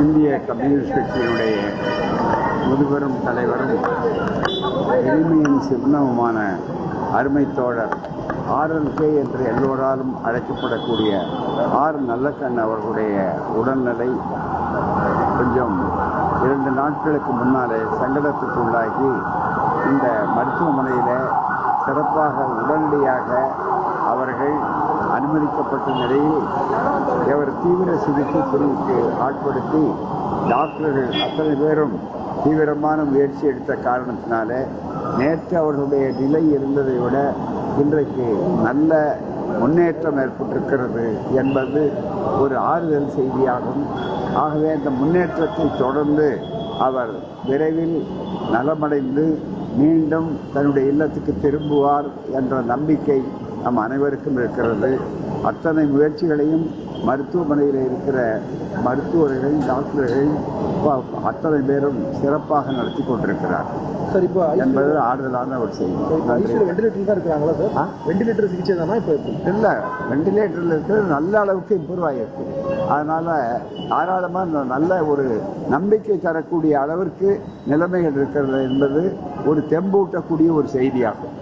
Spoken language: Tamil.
இந்திய கம்யூனிஸ்ட் கட்சியினுடைய முதுபெரும் தலைவரும் எளிமையின் சின்னமுமான அருமை தோழர் RLK என்று எல்லோராலும் அழைக்கப்படக்கூடிய ஆர் நல்லக்கண் அவர்களுடைய உடல்நிலை கொஞ்சம் 2 நாட்களுக்கு முன்னாலே சங்கடத்துக்கு உள்ளாகி இந்த மருத்துவமனையில் சிறப்பாக உடனடியாக அவர்கள் அனுமதிக்கப்பட்ட நிலையில் அவர் தீவிர சிகிச்சை பிரிவுக்கு ஆட்படுத்தி டாக்டர்கள் அத்தனை பேரும் தீவிரமான முயற்சி எடுத்த காரணத்தினால நேற்று அவர்களுடைய நிலை இருந்ததை விட இன்றைக்கு நல்ல முன்னேற்றம் ஏற்பட்டிருக்கிறது என்பது ஒரு ஆறுதல் செய்தியாகும். ஆகவே இந்த முன்னேற்றத்தை தொடர்ந்து அவர் விரைவில் நலமடைந்து மீண்டும் தன்னுடைய இல்லத்துக்கு திரும்புவார் என்ற நம்பிக்கை நம் அனைவருக்கும் இருக்கிறது. அத்தனை முயற்சிகளையும் மருத்துவமனையில் இருக்கிற மருத்துவர்கள் டாக்டர்கள் அத்தனை பேரும் சிறப்பாக நடத்தி கொண்டிருக்கிறார் சார். இப்போ என்பது ஆறுதலான ஒரு செய்தி. வெண்டிலேட்டர் தான் இருக்கிறாங்களா சார்? வெண்டிலேட்டர் சிகிச்சை தானா? இப்போ இல்லை, வெண்டிலேட்டரில் இருக்கிறது நல்ல அளவுக்கு இம்ப்ரூவ் ஆகிருக்கு. அதனால் தாராளமாக நல்ல ஒரு நம்பிக்கை தரக்கூடிய அளவிற்கு நிலைமைகள் இருக்கிறது என்பது ஒரு தெம்பூட்டக்கூடிய ஒரு செய்தியாகும்.